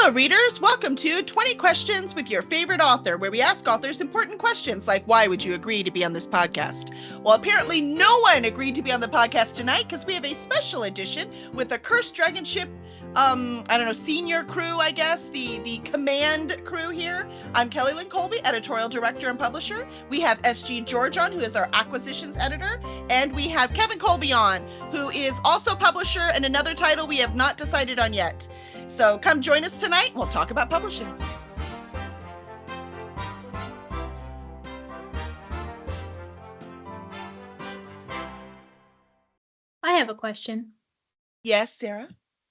Hello, readers. Welcome to 20 Questions with Your Favorite Author, where we ask authors important questions like, why would you agree to be on this podcast? Well, apparently no one agreed to be on the podcast tonight because we have a special edition with a Cursed Dragon Ship, senior crew, I guess, the command crew here. I'm Kelly Lynn Colby, editorial director and publisher. We have S.G. George on, who is our acquisitions editor. And we have Kevin Colby on, who is also publisher and another title we have not decided on yet. So come join us tonight. We'll talk about publishing. I have a question. Yes, Sarah?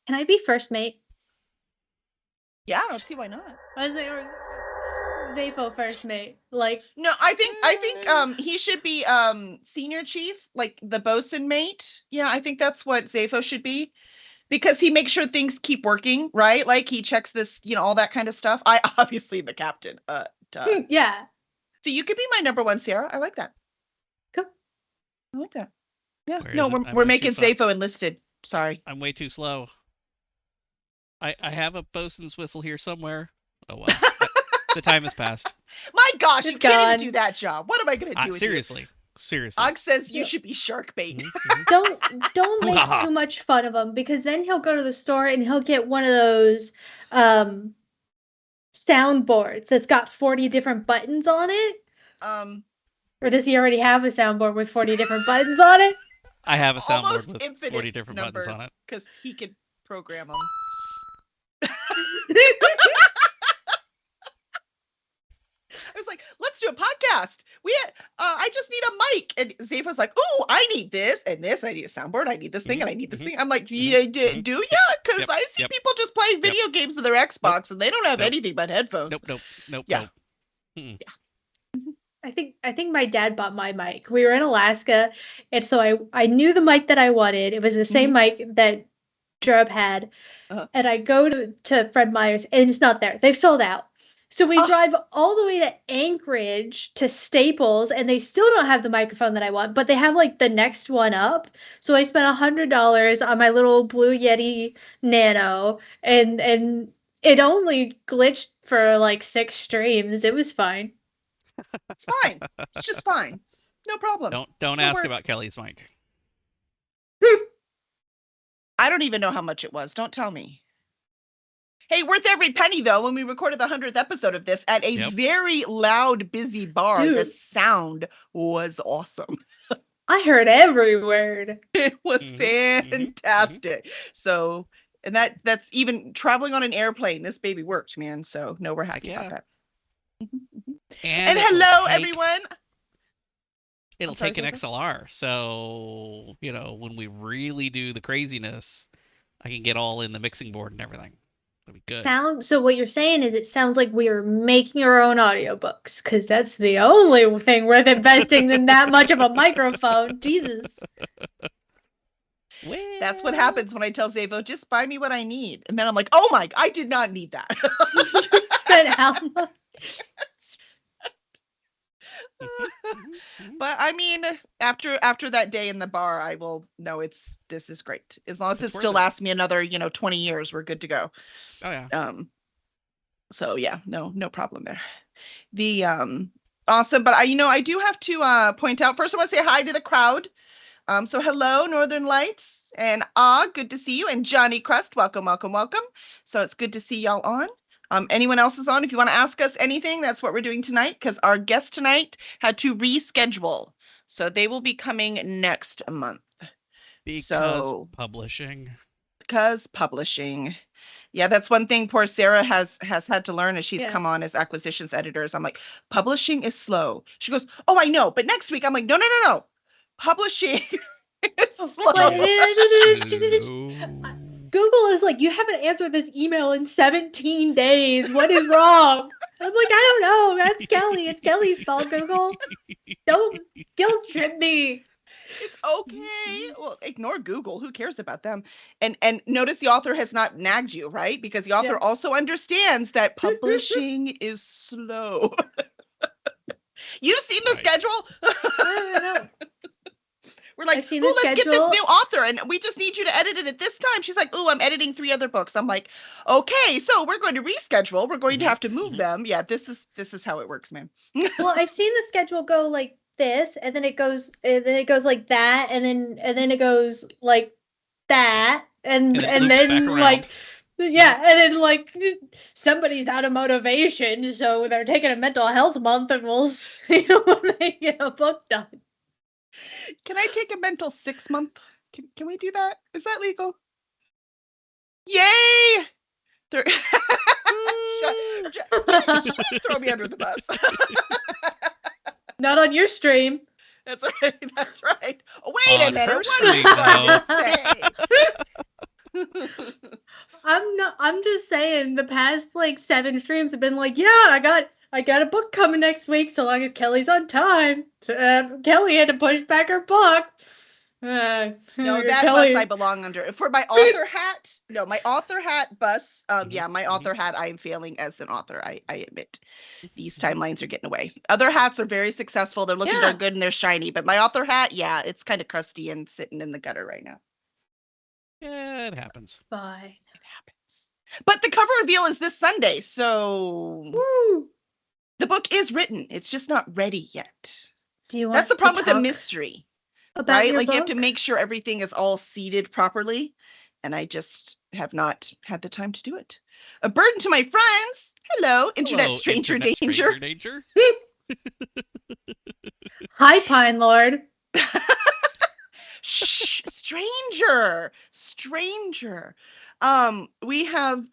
Can I be first mate? Yeah, I don't see why not. Zafo first mate. No, I think he should be senior chief, like the bosun mate. Yeah, I think that's what Zafo should be. Because he makes sure things keep working, right? Like he checks this, all that kind of stuff. I obviously am the captain. Yeah. So you could be my number one, Sarah. I like that. Cool. I like that. Yeah. Where No, we're making Zafo enlisted. Sorry. I'm way too slow. I have a bosun's whistle here somewhere. Oh well. The time has passed. My gosh, It's you can't gone. even do that job. What am I going to do with Seriously. you? Seriously. Og says you should be shark bait. Don't make too much fun of him, because then he'll go to the store and he'll get one of those soundboards that's got 40 different buttons on it. Or does he already have a soundboard with 40 different buttons on it? I have a soundboard Almost with infinite 40 different buttons on it. Because he could program them. I was like, let's do a podcast. I just need a mic. And Zafo's like, oh, I need this and this. I need a soundboard. I need this thing and I need this thing. I'm like, yeah, do you? Because I see people just playing video games with their Xbox and they don't have anything but headphones. Nope. Yeah. Mm-mm. I think my dad bought my mic. We were in Alaska, and so I knew the mic that I wanted. It was the same mic that Drub had. Uh-huh. And I go to Fred Meyer's, and it's not there. They've sold out. So we drive all the way to Anchorage to Staples, and they still don't have the microphone that I want, but they have like the next one up. So I spent $100 on my little Blue Yeti Nano, and it only glitched for like 6 streams. It was fine. It's fine. It's just fine. No problem. Don't ask about Kelly's mic. I don't even know how much it was. Don't tell me. Hey, worth every penny, though, when we recorded the 100th episode of this at a very loud, busy bar, Dude. The sound was awesome. I heard every word. It was fantastic. So, and that's even traveling on an airplane. This baby worked, man. So, no, we're happy about that. And hello, everyone. It'll take an XLR. So, when we really do the craziness, I can get all in the mixing board and everything. That'd be good. So what you're saying is it sounds like we are making our own audiobooks, because that's the only thing worth investing in that much of a microphone. Jesus. Well, that's what happens when I tell Zavo, just buy me what I need. And then I'm like, oh my, I did not need that. You spent how much? But I mean, after that day in the bar, I will know this is great. As long as it still lasts me another 20 years, we're good to go. Oh yeah. So yeah, no problem there. The awesome, but I do have to point out first. I want to say hi to the crowd. So hello, Northern Lights, and good to see you, and Johnny Crust, welcome. So it's good to see y'all on. Anyone else is on? If you want to ask us anything, that's what we're doing tonight, because our guest tonight had to reschedule. So they will be coming next month. Because publishing. Yeah, that's one thing poor Sarah has had to learn as she's come on as acquisitions editors. I'm like, publishing is slow. She goes, oh, I know, but next week I'm like, no. Publishing is slow. Google is like, you haven't answered this email in 17 days. What is wrong? I'm like, I don't know. That's Kelly. It's Kelly's fault, Google. Don't guilt trip me. It's okay. Well, ignore Google. Who cares about them? And notice the author has not nagged you, right? Because the author also understands that publishing is slow. You've seen the schedule? I don't know. We're like, I've seen "Ooh, the let's get this schedule. new author, and we just need you to edit it at this time." She's like, "Ooh, I'm editing 3 other books." I'm like, "Okay, so we're going to reschedule. We're going to have to move them." Yeah, this is how it works, man. Well, I've seen the schedule go like this, and then it goes like that, and then it goes like that, and And it loops then back around. like yeah, and then like somebody's out of motivation, so they're taking a mental health month, and we'll see when they get a book done. Can I take a mental 6 month? Can we do that? Is that legal? Yay! Throw me under the bus. Not on your stream. That's right. That's right. Oh, wait a On minute. her What stream, are you trying to say? I'm just saying the past like 7 streams have been like, yeah, I got a book coming next week, so long as Kelly's on time. Kelly had to push back her book. No, that Kelly... bus I belong under. For my author hat, no, my author hat bus. Yeah, my author hat, I am failing as an author. I admit these timelines are getting away. Other hats are very successful. They're looking, they're good, and they're shiny. But my author hat, yeah, it's kind of crusty and sitting in the gutter right now. Yeah, it happens. Bye. It happens. But the cover reveal is this Sunday, so Woo! The book is written. It's just not ready yet. Do you want That's the problem with a mystery. Right? Like you have to make sure everything is all seated properly. And I just have not had the time to do it. A burden to my friends. Hello, Internet Stranger Danger. Hi, Pine Lord. Shh, stranger. We have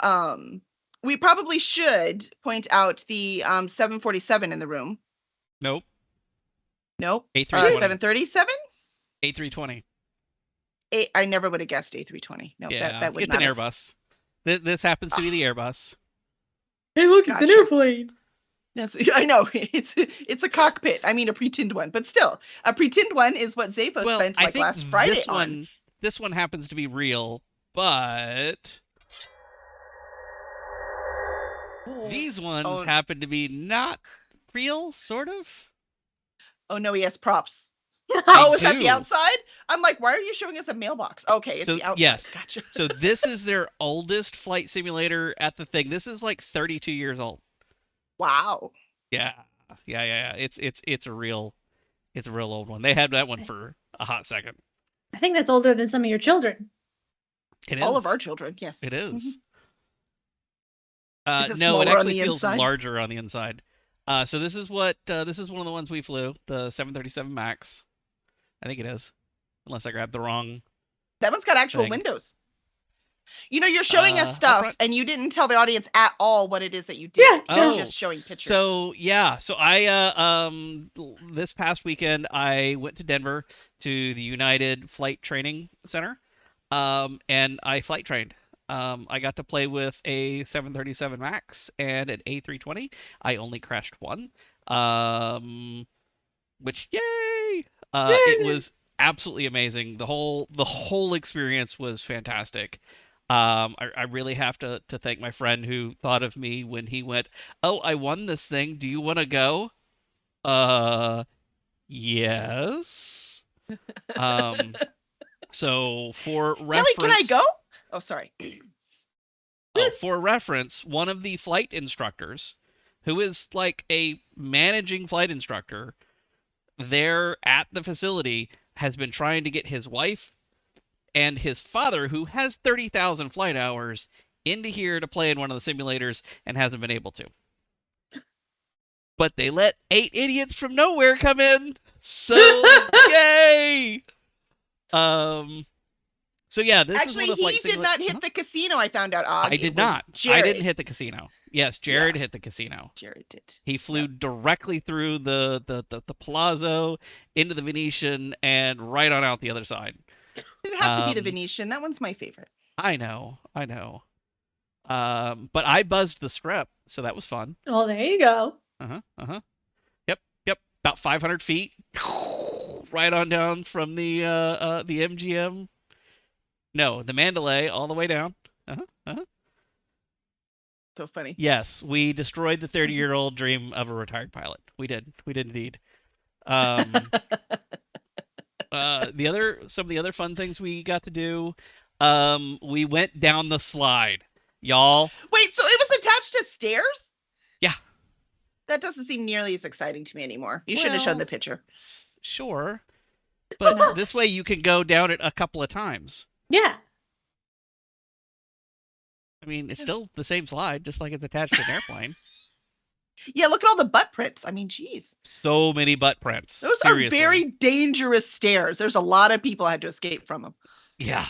we probably should point out the 747 in the room. Nope. Nope. A320. 737? A320. I never would have guessed A320. No, yeah, that would it's not an have... Airbus. This happens to be the Airbus. Hey, look, it's an airplane. That's, I know it's a cockpit. I mean, a pretend one, but still, a pretend one is what Zaphos spent like last Friday on. This one happens to be real, but these ones happen to be not real, sort of. Oh no, he has props. Oh, is that the outside? I'm like, why are you showing us a mailbox? Okay, it's the outside. Yes. Gotcha. So this is their oldest flight simulator at the thing. This is like 32 years old. Wow. Yeah. It's a real old one. They had that one for a hot second. I think that's older than some of your children. It is. All of our children, yes. It is. Is it no, it actually feels inside? larger on the inside. So this is one of the ones we flew, the 737 MAX. I think it is, unless I grabbed the wrong. That one's got actual windows. You know, you're showing us stuff, and you didn't tell the audience at all what it is that you did. Yeah, you're just showing pictures. So yeah, so I this past weekend I went to Denver to the United Flight Training Center, and I flight trained. I got to play with a 737 MAX and an A320. I only crashed one, which yay! It was absolutely amazing. The whole experience was fantastic. I really have to thank my friend who thought of me when he went, "Oh, I won this thing. Do you want to go?" Yes. So for reference, Kelly, can I go? Oh, sorry. For reference, one of the flight instructors, who is like a managing flight instructor there at the facility, has been trying to get his wife and his father, who has 30,000 flight hours, into here to play in one of the simulators and hasn't been able to. But they let 8 idiots from nowhere come in. So yay! So yeah, this actually, is one of he did not hit the casino. I found out. I did not. Jared. I didn't hit the casino. Yes, Jared hit the casino. Jared did. He flew directly through the Palazzo into the Venetian and right on out the other side. It would have to be the Venetian. That one's my favorite. I know. But I buzzed the strip, so that was fun. Oh, there you go. Yep. About 500 feet, right on down from the MGM. No, the Mandalay, all the way down. So funny. Yes, we destroyed the 30-year-old dream of a retired pilot. We did indeed. The some of the other fun things we got to do, we went down the slide, y'all. Wait, so it was attached to stairs? Yeah. That doesn't seem nearly as exciting to me anymore. You should have shown Well, the picture. Sure, but this way you can go down it a couple of times. Yeah. I mean, it's still the same slide, just like it's attached to an airplane. Yeah, look at all the butt prints. I mean, geez. So many butt prints. Those Seriously. are very dangerous stairs. There's a lot of people had to escape from them. Yeah.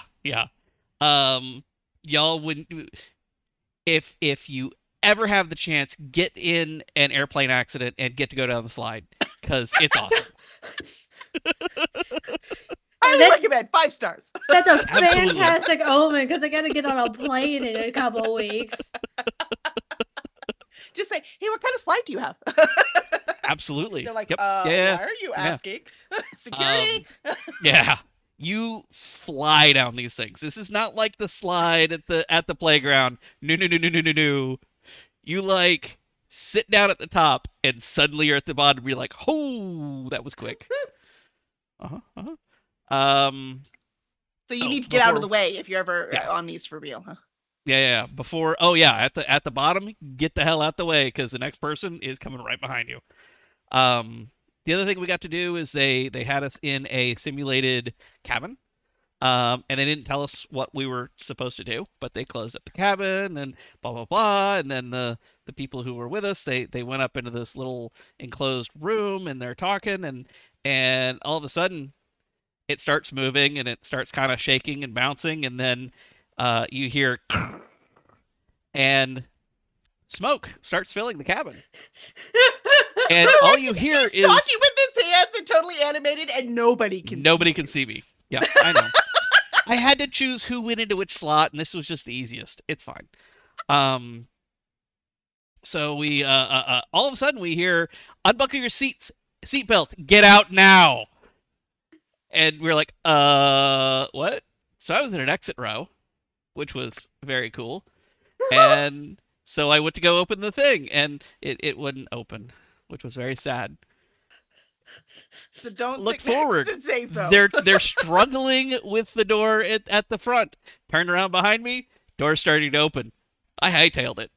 Y'all would, if you ever have the chance, get in an airplane accident and get to go down the slide, because it's awesome. Highly recommend. 5 stars. That's a Absolutely. fantastic omen because I got to get on a plane in a couple of weeks. Just say, hey, what kind of slide do you have? Absolutely. They're like, Yep. why are you asking? Security? Yeah. You fly down these things. This is not like the slide at the playground. No. You like sit down at the top and suddenly you're at the bottom. You're like, oh, that was quick. So you need to get out of the way if you're ever on these for real, huh? Yeah. Before, at the bottom, get the hell out the way because the next person is coming right behind you. The other thing we got to do is they had us in a simulated cabin, and they didn't tell us what we were supposed to do, but they closed up the cabin and blah blah blah, and then the people who were with us they went up into this little enclosed room and they're talking and all of a sudden it starts moving and it starts kind of shaking and bouncing, and then you hear and smoke starts filling the cabin. And all you hear He's is talking with his hands and totally animated, and nobody can see me. Yeah, I know. I had to choose who went into which slot, and this was just the easiest. It's fine. So we all of a sudden we hear, unbuckle your seatbelt, get out now. And we're like, what? So I was in an exit row, which was very cool. And so I went to go open the thing, and it wouldn't open, which was very sad. So don't look sit next forward. to Zapo. They're struggling with the door at the front. Turned around behind me, door starting to open. I hightailed it.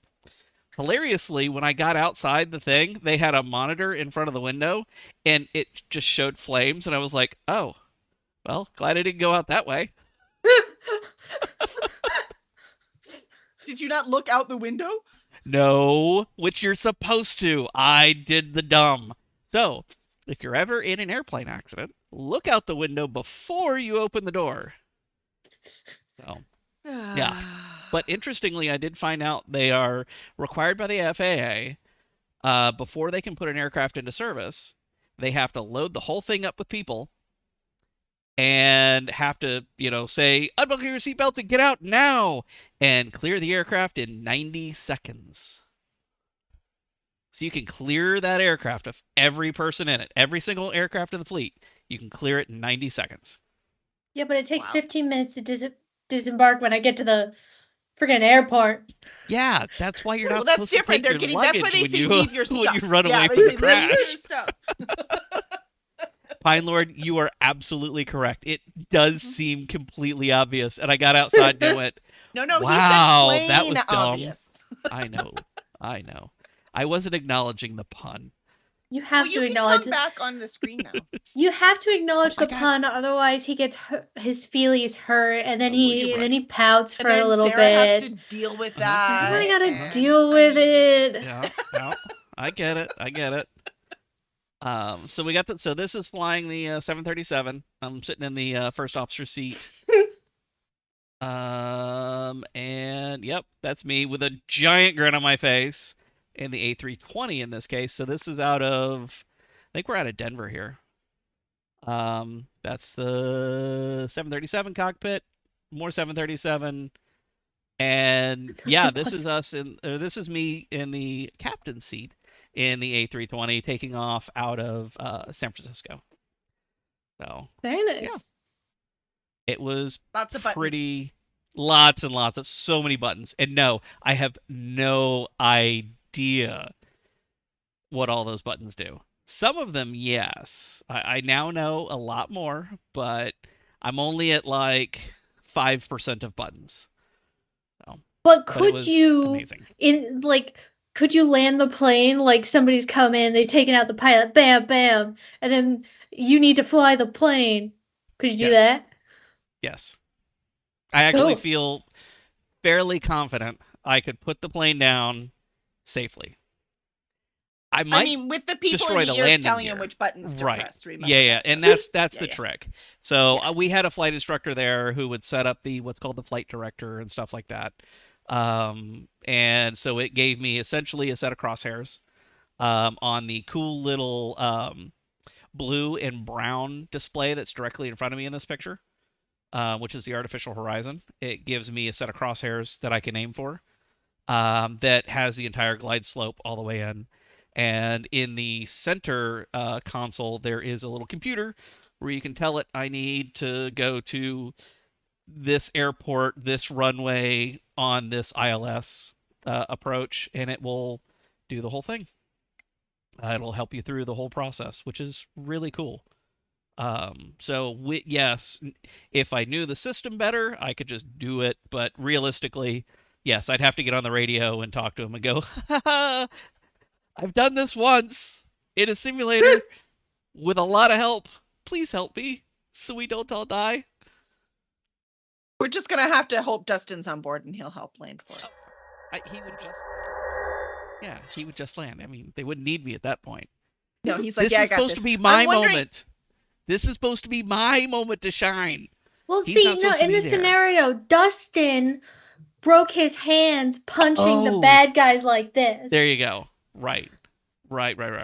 Hilariously, when I got outside the thing, they had a monitor in front of the window, and it just showed flames, and I was like, oh, well, glad I didn't go out that way. Did you not look out the window? No, which you're supposed to. I did the dumb. So, if you're ever in an airplane accident, look out the window before you open the door. So, yeah. But interestingly, I did find out they are required by the FAA, before they can put an aircraft into service, they have to load the whole thing up with people and have to, say, unbuckle your seatbelts and get out now, and clear the aircraft in 90 seconds. So you can clear that aircraft of every person in it, every single aircraft in the fleet. You can clear it in 90 seconds. Yeah, but it takes 15 minutes to disembark when I get to the friggin' airport. Yeah, that's why you're not Well, that's supposed different. to They're take getting. your That's why luggage they say when leave your stuff. when you run yeah, away they from say the crash. leave your stuff. Pine Lord, you are absolutely correct. It does seem completely obvious, and I got outside and I went, No, wow, he said plain that was dumb. obvious. I know. I wasn't acknowledging the pun. You have Well, to you acknowledge can come back on the screen now. You have to acknowledge Oh, the pun, otherwise he gets his feelings hurt, and then you're right. he pouts for And then a little Sarah bit. has to deal with Uh-huh. that. I gotta and- deal with it. Yeah, I get it. So we got to. So this is flying the 737. I'm sitting in the first officer seat. And yep, that's me with a giant grin on my face in the A320 in this case. So this is out of, I think we're out of Denver here. That's the 737 cockpit, more 737. And yeah, this is this is me in the captain's seat in the A320 taking off out of San Francisco. So Very nice. Yeah. It was Lots of buttons. pretty, lots and lots of, so many buttons. And no, I have no idea what all those buttons do. Some of them, yes. I now know a lot more, but I'm only at like 5% of buttons. So, But but it could was you amazing. could you land the plane like somebody's come in, they've taken out the pilot, bam, bam, and then you need to fly the plane. Could you do Yes. that? Yes. I actually Cool. feel fairly confident I could put the plane down safely. I I might mean, with the people in destroy the the ears landing telling him gear. which buttons to Right. press, Yeah, remember yeah, that. and Though. that's Yeah, the yeah. trick. So Yeah. we had a flight instructor there who would set up the what's called the flight director and stuff like that. And so it gave me essentially a set of crosshairs on the cool little blue and brown display that's directly in front of me in this picture, which is the artificial horizon. It gives me a set of crosshairs that I can aim for that has the entire glide slope all the way in. And in the center console, there is a little computer where you can tell it, I need to go to this airport, this runway on this ILS approach, and it will do the whole thing. It'll help you through the whole process, which is really cool. Yes, if I knew the system better, I could just do it. But realistically, yes, I'd have to get on the radio and talk to him and go, I've done this once in a simulator with a lot of help. Please help me so we don't all die. We're just gonna have to hope Dustin's on board and he'll help land for us. He would just, yeah, he would just land. I mean, they wouldn't need me at that point. No, he's like, This yeah, I is got supposed this. to be my I'm wondering, moment. This is supposed to be my moment to shine. Well, He's not see, no, supposed to in be this there. scenario, Dustin broke his hands punching the Oh, bad guys like this. there you go. Right.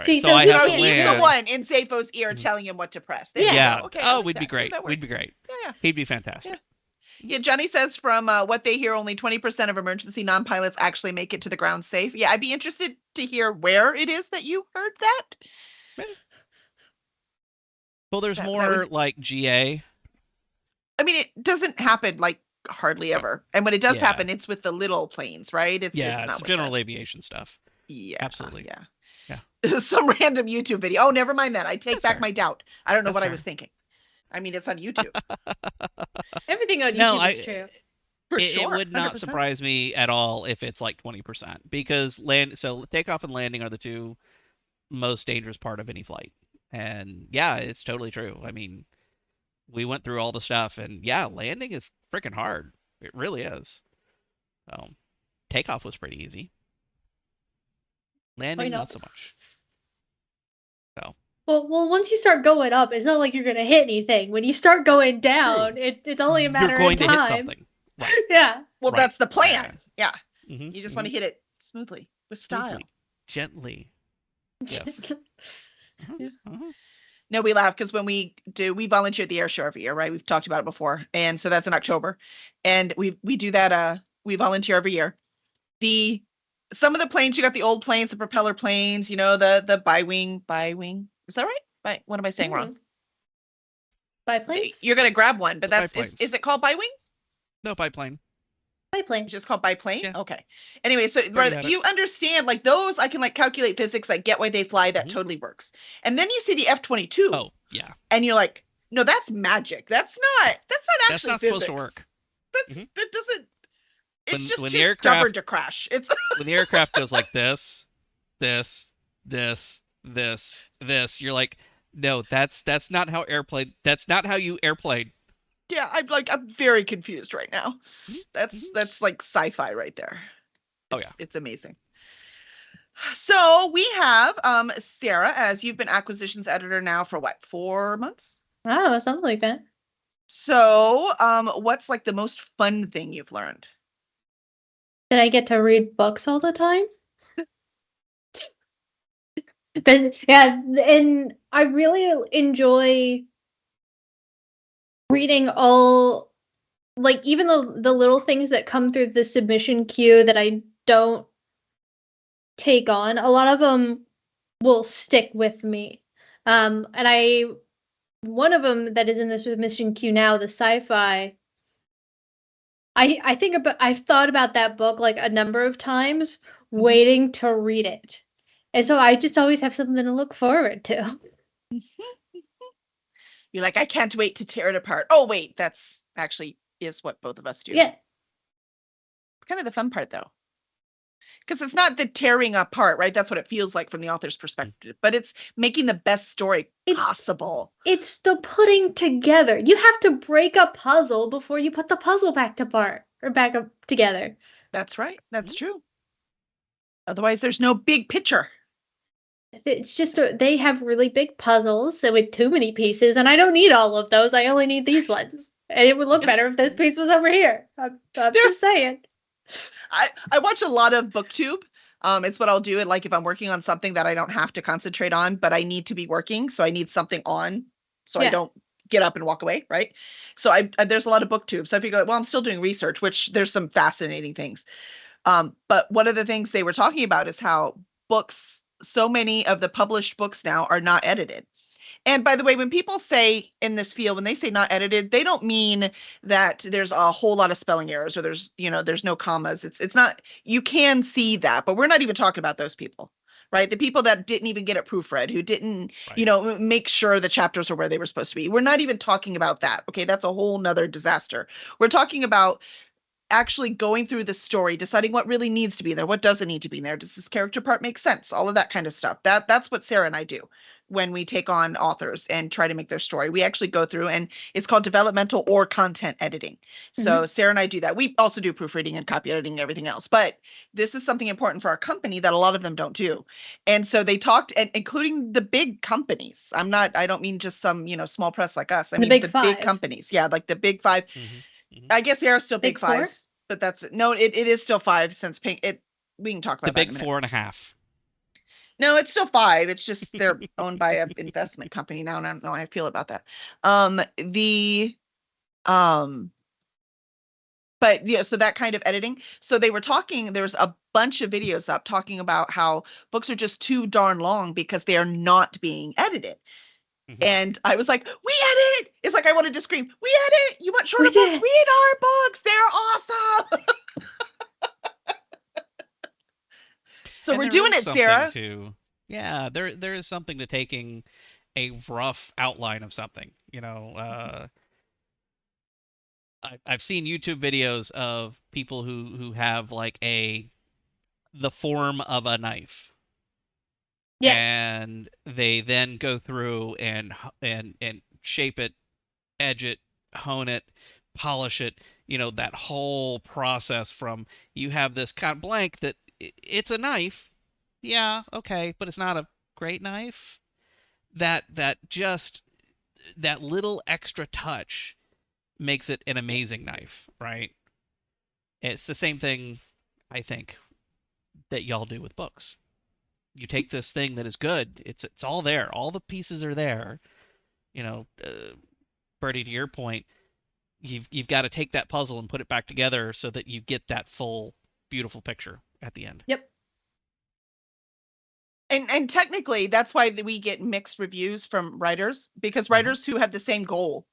See, So so I he have so to can't he's land. the one in Safo's ear Mhm. telling him what to press. There Yeah. you Yeah. go. Okay. I Oh, like we'd be that. great. That We'd be works. great. Yeah. He'd be fantastic. Yeah, Johnny says from what they hear, only 20% of emergency non-pilots actually make it to the ground safe. Yeah, I'd be interested to hear where it is that you heard that. Well, there's That more would, like GA. I mean, it doesn't happen like hardly ever. And when it does Yeah. happen, it's with the little planes, right? It's Yeah, not it's with general the, aviation stuff. yeah, Absolutely. yeah. Yeah. Some random YouTube video. Oh, never mind that. I take That's back fair. my doubt. I don't know That's what I fair. was thinking. I mean, it's on YouTube. Everything on No, YouTube is true. For it sure. would not 100%. surprise me at all if it's like 20% because takeoff and landing are the two most dangerous part of any flight. And yeah, it's totally true. I mean, we went through all the stuff and yeah, landing is freaking hard. It really is. So, takeoff was pretty easy. Landing, know. not so much. So, Well, once you start going up, it's not like you're gonna hit anything. When you start going down, it's only a matter you're going of to time. hit something. Right. Yeah. Well, Right. that's the plan. Yeah. Mm-hmm. You just want to hit it smoothly with style. Smoothly, gently. Yes. Yeah. Uh-huh. No, we laugh because when we volunteer at the air show every year, right? We've talked about it before. And so that's in October. And we do that, we volunteer every year. Some of the planes, you got the old planes, the propeller planes, the bi-wing. Is that right? What am I saying wrong? Biplanes? You're gonna grab one, but The that's biplanes. is it called bi-wing? No, biplane. Biplane. It's just called biplane? Yeah. Okay. Anyway, so had you understand, like those, I can like calculate physics, like get why they fly, that totally works. And then you see the F-22. Oh, yeah. And you're like, no, that's magic. That's not actually not physics. supposed to work. That doesn't, it's just when too the aircraft- stubborn to crash. It's When the aircraft goes like this, you're like, no, that's not how you airplane. yeah, I'm very confused right now. That's like sci-fi right there. It's amazing. So we have Sarah, as you've been acquisitions editor now for what, 4 months? Oh, something like that. So what's like the most fun thing you've learned? Did I get to read books all the time? But yeah, and I really enjoy reading all, like even the little things that come through the submission queue that I don't take on. A lot of them will stick with me. And one of them that is in the submission queue now, the sci-fi. I've thought about that book like a number of times, waiting to read it. And so I just always have something to look forward to. You're like, I can't wait to tear it apart. Oh, wait, that's actually is what both of us do. Yeah. It's kind of the fun part, though. Because it's not the tearing apart, right? That's what it feels like from the author's perspective, but it's making the best story possible. It's the putting together. You have to break a puzzle before you put the puzzle back apart or back up together. That's right. That's true. Otherwise, there's no big picture. It's just they have really big puzzles with too many pieces, and I don't need all of those. I only need these ones. And it would look better if this piece was over here. I'm just saying. I watch a lot of BookTube. It's what I'll do. Like if I'm working on something that I don't have to concentrate on, but I need to be working, so I need something on, so I don't get up and walk away, right? So there's a lot of BookTube. So I figure, well, I'm still doing research, which there's some fascinating things. But one of the things they were talking about is how books, so many of the published books now are not edited. And by the way, when people say in this field, when they say not edited, they don't mean that there's a whole lot of spelling errors or there's no commas. It's not, you can see that, but we're not even talking about those people, right? The people that didn't even get it proofread, who didn't, make sure the chapters are where they were supposed to be. We're not even talking about that. Okay. That's a whole nother disaster. We're talking about actually going through the story, deciding what really needs to be there, what doesn't need to be there. Does this character part make sense? All of that kind of stuff. That's what Sarah and I do when we take on authors and try to make their story. We actually go through, and it's called developmental or content editing. So Sarah and I do that. We also do proofreading and copy editing and everything else, but this is something important for our company that a lot of them don't do. And so they talked, and including the big companies. I don't mean just some, small press like us. I mean the big companies. Yeah, like the big five. I guess there are still big fives, but it is still five since Pink. We can talk about the big 4.5. No, it's still five. It's just they're owned by an investment company now, and I don't know how I feel about that. But so that kind of editing. So they were talking, there's a bunch of videos up talking about how books are just too darn long because they are not being edited. And I was like, we edit. It's like I wanted to scream, we edit. You want shorter books? Read our books. They're awesome. So we're doing it, Sarah. Yeah, there is something to taking a rough outline of something. I've seen YouTube videos of people who have like the form of a knife. Yeah. And they then go through and shape it, edge it, hone it, polish it, that whole process from you have this kind of blank that it's a knife. Yeah, okay, but it's not a great knife. That little extra touch makes it an amazing knife, right? It's the same thing, I think, that y'all do with books. You take this thing that is good. It's all there. All the pieces are there. Birdie, to your point, you've got to take that puzzle and put it back together so that you get that full, beautiful picture at the end. Yep. And technically, that's why we get mixed reviews from writers, because writers who have the same goal,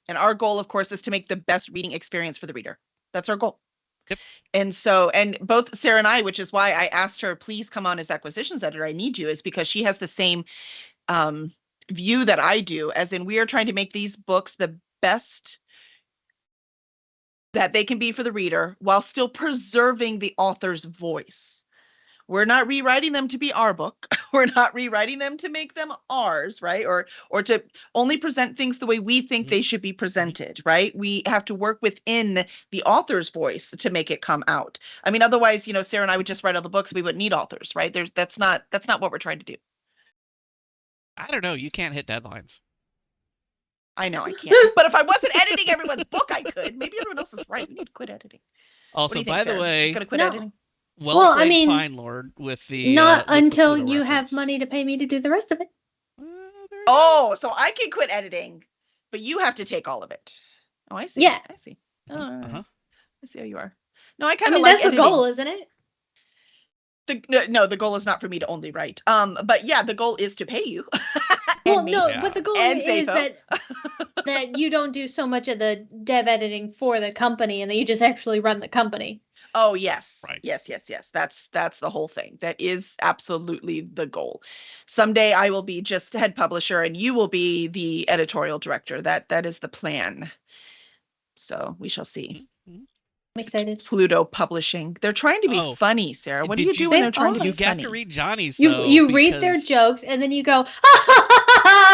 and our goal, of course, is to make the best reading experience for the reader. That's our goal. Yep. And both Sarah and I, which is why I asked her, please come on as acquisitions editor. I need you, is because she has the same view that I do, as in we are trying to make these books the best that they can be for the reader while still preserving the author's voice. We're not rewriting them to be our book. We're not rewriting them to make them ours, right? Or to only present things the way we think they should be presented, right? We have to work within the author's voice to make it come out. I mean, otherwise, Sarah and I would just write all the books. We wouldn't need authors, right? That's not what we're trying to do. I don't know. You can't hit deadlines. I know I can't. But if I wasn't editing everyone's book, I could. Maybe everyone else is right. We need to quit editing. Also, think, by Sarah? the way, just gonna quit editing. Well, I mean, Fine Lord with the not with until the you reference. have money to pay me to do the rest of it. Oh, so I can quit editing, but you have to take all of it. Oh, I see. Yeah, I see. I see how you are. No, I kind of mean, like that's editing. the goal, isn't it? No, the goal is not for me to only write. But yeah, the goal is to pay you. Well, no, but the goal is Zafo. that you don't do so much of the dev editing for the company and that you just actually run the company. Oh, yes. Right. Yes. That's the whole thing. That is absolutely the goal. Someday I will be just head publisher and you will be the editorial director. That is the plan. So we shall see. Mhm. I'm excited. Pluto Publishing. They're trying to be Oh, funny, Sarah. What do did you do you- when They they're trying to are. be You have funny? to read Johnny's You though. you read their because- jokes and then you go,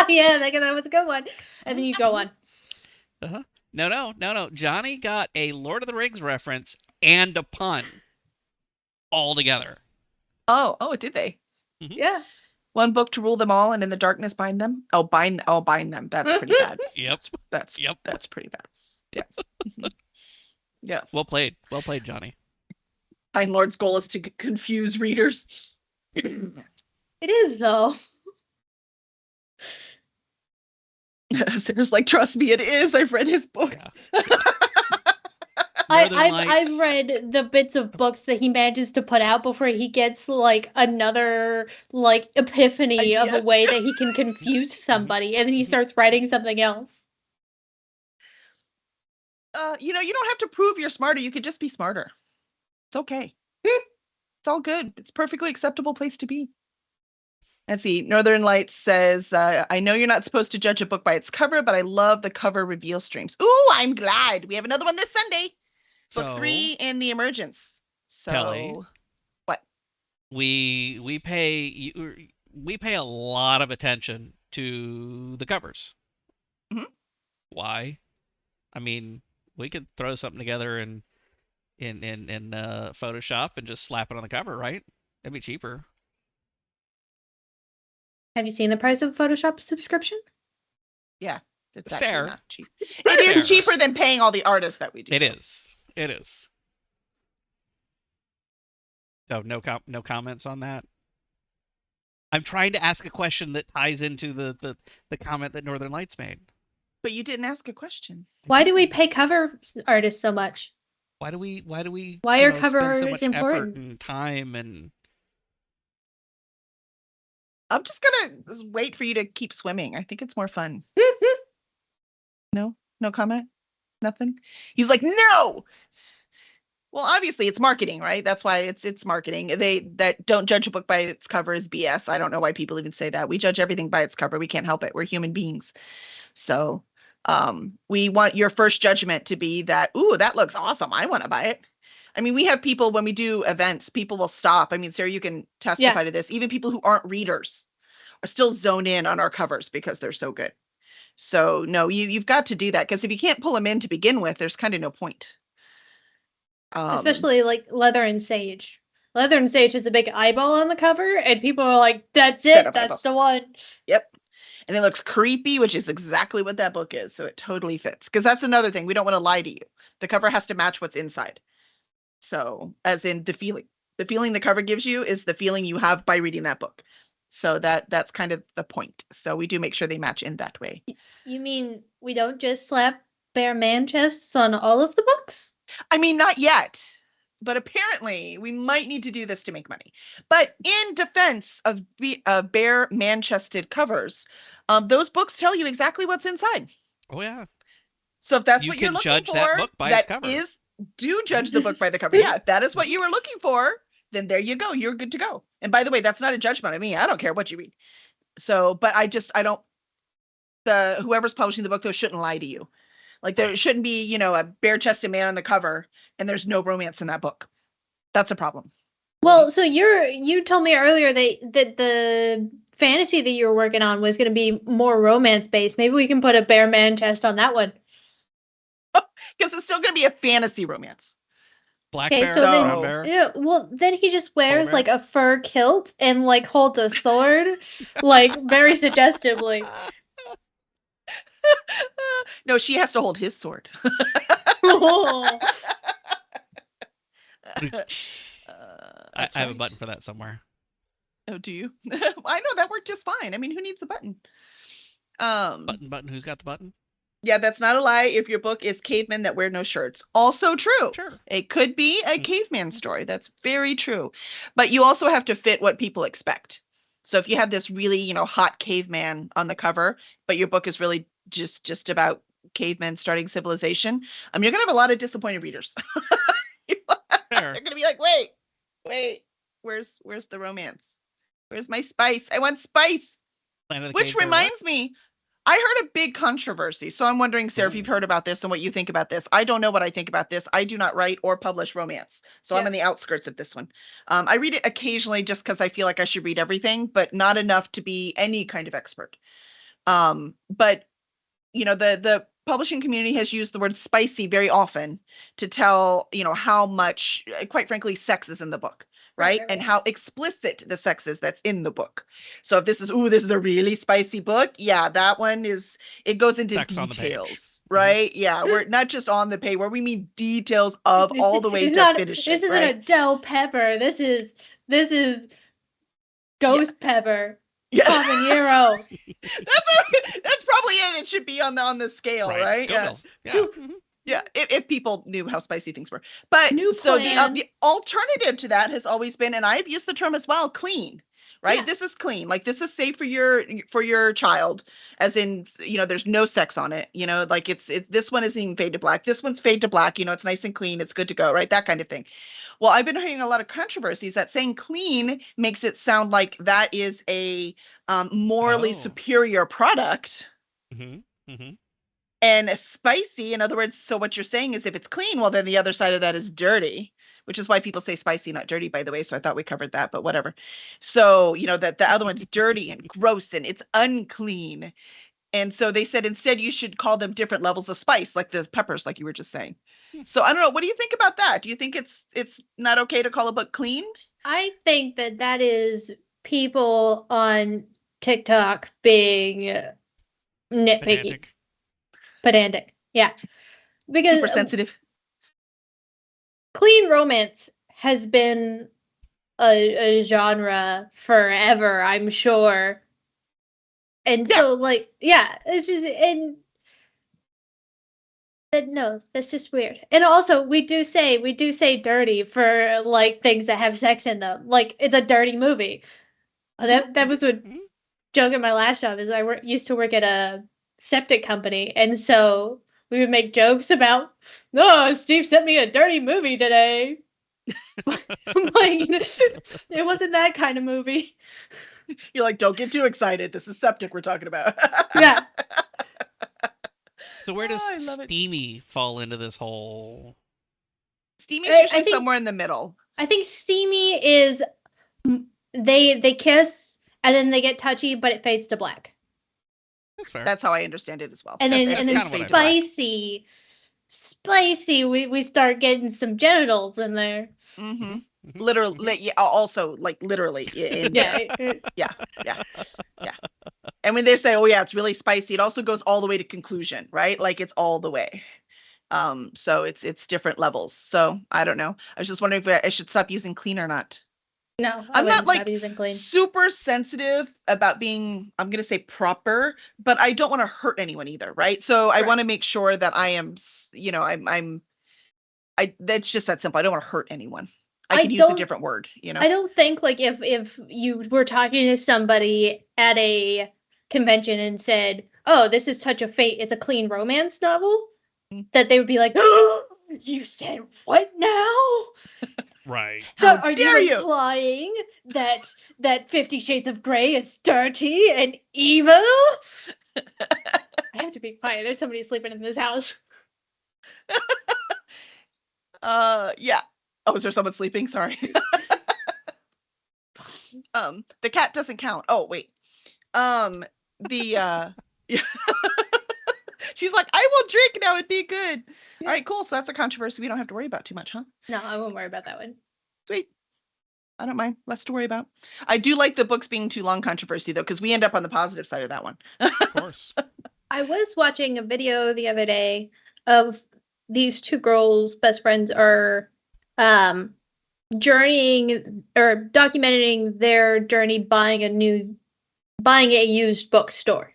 yeah, that was a good one, and then you go on. Uh-huh. No. Johnny got a Lord of the Rings reference and a pun all together. Oh, did they? Yeah. One book to rule them all, and in the darkness bind them. Bind them. That's pretty bad. Yep. Yep. That's pretty bad. Yeah. Mhm. Yeah. Well played, Johnny. Pine Lord's goal is to confuse readers. It is though. Sarah's like, trust me, it is. I've read his books. Northern I've Lights. read the bits of books that he manages to put out before he gets like another like epiphany of a Idea. way that he can confuse somebody, and then he starts writing something else. You don't have to prove you're smarter. You could just be smarter. It's okay. It's all good. It's a perfectly acceptable place to be. Let's see. Northern Lights says, I know you're not supposed to judge a book by its cover, but I love the cover reveal streams. Ooh, I'm glad. We have another one this Sunday. Book 3 and The Emergence. So Kelly. What? We pay a lot of attention to the covers. Mhm. Why? I mean, we could throw something together in Photoshop and just slap it on the cover, right? That'd be cheaper. Have you seen the price of a Photoshop subscription? Yeah, it's Fair. actually not cheap. It is Fair. cheaper than paying all the artists that we do. It is. It is. So no comments on that. I'm trying to ask a question that ties into the comment that Northern Lights made. But you didn't ask a question. Why do we pay cover artists so much? Why do we Why you are know, cover spend so artists much effort important? and time and I'm just gonna wait for you to keep swimming. I think it's more fun. No comment, nothing. He's like, no. Well, obviously it's marketing, right? That's why it's marketing. That don't judge a book by its cover is BS. I don't know why people even say that. We judge everything by its cover. We can't help it. We're human beings. So we want your first judgment to be that, ooh, that looks awesome. I want to buy it. I mean, we have people when we do events, people will stop. I mean, Sarah, you can testify to this. Even people who aren't readers are still zoned in on our covers because they're so good. So no, you've got to do that, because if you can't pull them in to begin with, there's kind of no point. Especially like Leather and Sage. Leather and Sage has a big eyeball on the cover, and people are like, that's Instead it, of that's eyeballs. the one. Yep. And it looks creepy, which is exactly what that book is. So it totally fits. Because that's another thing. We don't want to lie to you. The cover has to match what's inside. So, as in the feeling. The feeling the cover gives you is the feeling you have by reading that book. So that's kind of the point. So we do make sure they match in that way. You mean we don't just slap bare man chests on all of the books? I mean, not yet. But apparently, we might need to do this to make money. But in defense of bare man-chested covers, those books tell you exactly what's inside. oh yeah. So if that's You what you're can looking judge for, that book by its cover. Do judge the book by the cover. Yeah, if that is what you were looking for, then there you go. You're good to go. And by the way, that's not a judgment of me. I don't care what you read. So, but I don't. Whoever's publishing the book though shouldn't lie to you. Like there shouldn't be, a bare-chested man on the cover and there's no romance in that book. That's a problem. Well, so you told me earlier that the fantasy that you were working on was going to be more romance based. Maybe we can put a bare man chest on that one. Because it's still going to be a fantasy romance. Black Okay, bear, so then- brown bear. Yeah, well, then he just wears bear? like a fur kilt and like holds a sword, like very suggestively. No, she has to hold his sword. Oh. I have a button for that somewhere. Oh, do you? I know that worked just fine. I mean, who needs the button? Button. Who's got the button? Yeah, that's not a lie. If your book is cavemen that wear no shirts, also true. Sure. It could be a caveman story. That's very true. But you also have to fit what people expect. So if you have this really, hot caveman on the cover, but your book is really just about cavemen starting civilization, you're gonna have a lot of disappointed readers. there. They're gonna be like, wait, where's the romance? Where's my spice? I want spice. Planet of the Which Cave Bear, what? reminds me, I heard a big controversy. So I'm wondering, Sarah, if you've Ooh. heard about this and what you think about this. I don't know what I think about this. I do not write or publish romance. So I'm Yeah. on the outskirts of this one. I read it occasionally just because I feel like I should read everything, but not enough to be any kind of expert. But the publishing community has used the word spicy very often to tell, how much, quite frankly, sex is in the book, right? And how explicit the sex is that's in the book. So if this is a really spicy book, yeah, that one it goes into Sex on the page. details, right? Yeah, we're not just on the page, where we mean details of all the way It's to not, finishing, this isn't right? a Del Pepper. This is Ghost Pepper. Yeah, Habanero. that's probably it. It should be on the scale, right? Yeah. Scoville's. Yeah. Yeah, if people knew how spicy things were. But New so plan. the alternative to that has always been, and I've used the term as well, clean, right? Yeah. This is clean. Like, this is safe for your child, as in, there's no sex on it, like this one isn't even fade to black. This one's fade to black, it's nice and clean, it's good to go, right? That kind of thing. Well, I've been hearing a lot of controversies that saying clean makes it sound like that is a morally superior product. Mm-hmm. Mm-hmm. And spicy, in other words, so what you're saying is if it's clean, well, then the other side of that is dirty, which is why people say spicy, not dirty, by the way. So I thought we covered that, but whatever. So, that the other one's dirty and gross and it's unclean. And so they said instead you should call them different levels of spice, like the peppers, like you were just saying. So I don't know. What do you think about that? Do you think it's not okay to call a book clean? I think that is people on TikTok being nitpicky. Pedantic. Yeah. Because Super sensitive. Clean romance has been a genre forever, I'm sure. And so, it's just, no, that's just weird. And also, we do say dirty for like things that have sex in them. Like, it's a dirty movie. That was what joke at my last job is. I used to work at a septic company, and so we would make jokes about, Steve sent me a dirty movie today. Like, it wasn't that kind of movie. You're like, don't get too excited. This is septic we're talking about. Yeah. So where does steamy fall into this whole? Steamy is usually somewhere in the middle. I think steamy is they kiss and then they get touchy, but it fades to black. That's fair. That's how I understand it as well. And then spicy, we start getting some genitals in there. Mm-hmm. Literally, yeah, also like literally. Yeah. And when they say, "Oh yeah, it's really spicy," it also goes all the way to conclusion, right? Like it's all the way. So it's different levels. So I don't know. I was just wondering if I should stop using clean or not. No, I'm not like using clean. Super sensitive about being, I'm going to say proper, but I don't want to hurt anyone either, right? So I want to make sure that I am, that's just that simple. I don't want to hurt anyone. I could use a different word, I don't think like if you were talking to somebody at a convention and said, "Oh, this is Touch of Fate, it's a clean romance novel," that they would be like, "Oh, you said what now?" Right. Are you implying that 50 Shades of Grey is dirty and evil? I have to be quiet. There's somebody sleeping in this house. Yeah. Oh, is there someone sleeping? Sorry. The cat doesn't count. Oh, wait. She's like, I will drink now. It'd be good. Yeah. All right, cool. So that's a controversy we don't have to worry about too much, huh? No, I won't worry about that one. Sweet. I don't mind. Less to worry about. I do like the books being too long controversy, though, because we end up on the positive side of that one. Of course. I was watching a video the other day of these two girls, best friends, are journeying or documenting their journey buying a used bookstore.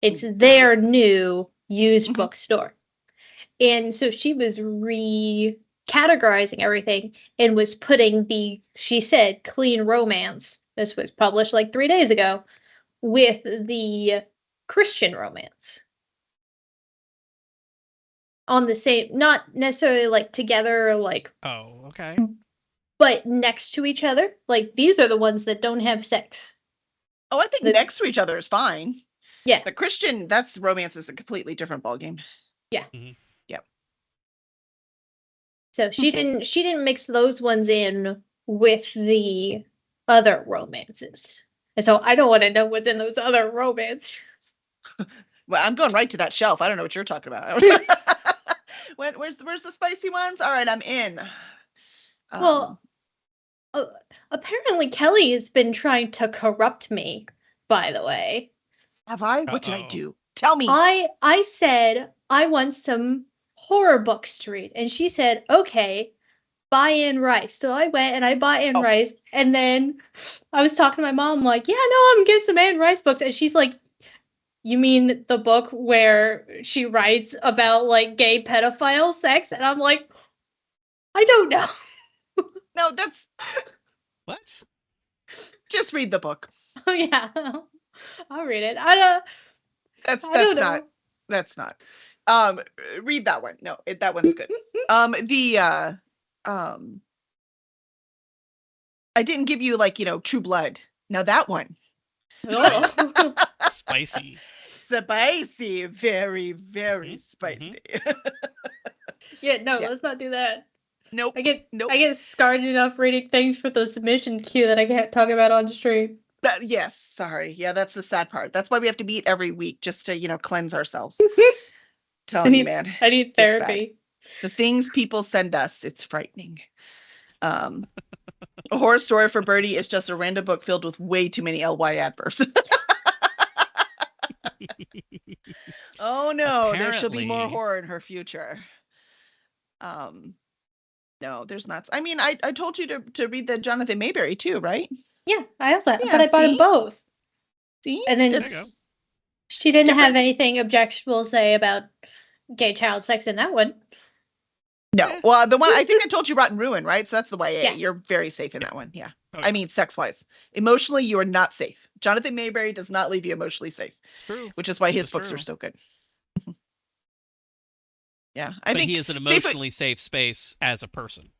It's their new used bookstore. And so she was categorizing everything and was putting she said, clean romance. This was published like 3 days ago with the Christian romance. on the same, not necessarily like together or like, Oh, okay. but next to each other. Like these are the ones that don't have sex. Oh, I think The- next to each other is fine. Yeah. But Christian, that's romance is a completely different ballgame. Yeah. Mhm. Yep. So she didn't mix those ones in with the other romances. And so I don't want to know what's in those other romances. Well, I'm going right to that shelf. I don't know what you're talking about. Where's the spicy ones? All right, I'm in. Well, apparently Kelly has been trying to corrupt me, by the way. Have I? What did I Uh-oh. do? Tell me. I said I want some horror books to read, and she said, okay, buy in rice. So I went and I bought in Oh. rice, and then I was talking to my mom, like, yeah, no, I'm getting some Anne Rice books. And she's like, you mean the book where she writes about like gay pedophile sex? And I'm like, I don't know. No, that's What? just read the book. Oh yeah. I'll read it. I don't That's know. not. Read that one. No, that one's good. I didn't give you like, True Blood. Now that one. Oh. Spicy. Spicy, very, very spicy. Yeah, no, Yeah. let's not do that. Nope. I get Nope. scarred enough reading things for the submission queue that I can't talk about on stream. Yes, sorry. Yeah, that's the sad part. That's why we have to meet every week just to, cleanse ourselves. Telling you, man. I need it's bad. therapy. The things people send us, it's frightening. A horror story for Birdie is just a random book filled with way too many LY adverbs. Oh no, there shall be more Apparently- horror in her future. No, there's not. I mean, I told you to read the Jonathan Mayberry too, right? Yeah, I also, Yeah, but I bought them see? both. See? And then There you go. she didn't have different. anything objectionable to say about gay child sex in that one. No. Eh. Well, the one I think I told you Rotten Ruin, right? So that's the YA. Yeah. You're very safe in that one. Yeah. Oh, I mean, sex-wise. Emotionally, you are not safe. Jonathan Mayberry does not leave you emotionally safe, it's true. which is why his It's books true. are so good. Yeah. I But think he is an safe- emotionally safe space as a person.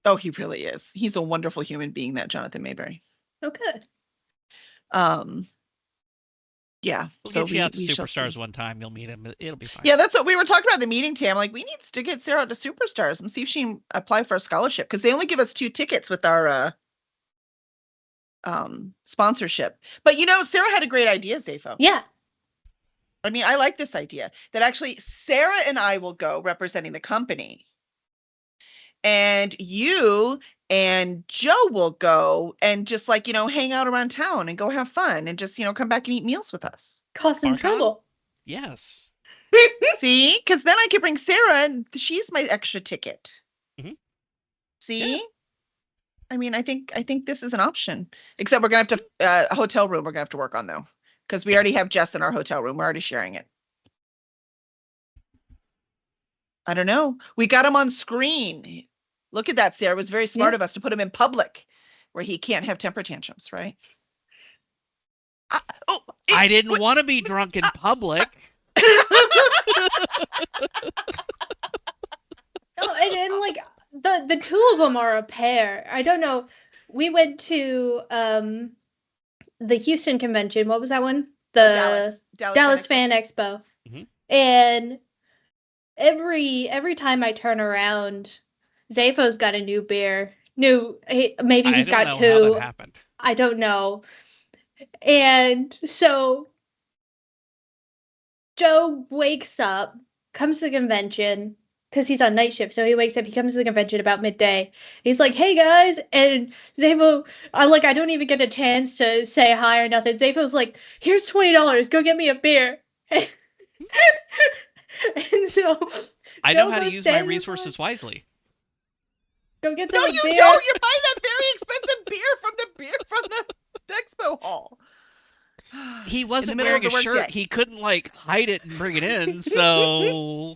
Oh, he really is. He's a wonderful human being, that Jonathan Mayberry. Oh, good. Yeah. We'll so get you out to we shall Superstars see. one time. You'll meet him. It'll be fine. Yeah, that's what we were talking about at the meeting today. I'm like, we need to get Sarah out to Superstars and see if she can apply for a scholarship, because they only give us 2 tickets with our sponsorship. But Sarah had a great idea, Zafo. Yeah. I mean, I like this idea that actually Sarah and I will go representing the company. And you and Joe will go and just like, hang out around town and go have fun and just, come back and eat meals with us. Cause some Archon? trouble. Yes. See? Because then I could bring Sarah and she's my extra ticket. Mhm. See? Yeah. I mean, I think this is an option. Except we're gonna have to a hotel room we're gonna have to work on though. Because we already have Jess in our hotel room. We're already sharing it. I don't know. We got him on screen. Look at that, Sarah. It was very smart of us to put him in public where he can't have temper tantrums, right? I didn't want to be drunk in public. Oh, and like the two of them are a pair. I don't know. We went to the Houston convention. What was that one? The Dallas Fan Expo. Mhm. And every time I turn around, Zafo's got a new beer. Maybe he's got How 2. that happened. I don't know. And so Joe wakes up, comes to the convention, because he's on night shift. So he wakes up, he comes to the convention about midday. He's like, hey guys. And Zafo, I don't even get a chance to say hi or nothing. Zafo's like, here's $20. Go get me a beer. And so I Joe know how to goes use my stand in resources wisely. go get No, some you beer. don't. You're buying that very expensive beer from the expo hall. He In the wasn't middle of wearing a the shirt. workday. He couldn't hide it and bring it in. So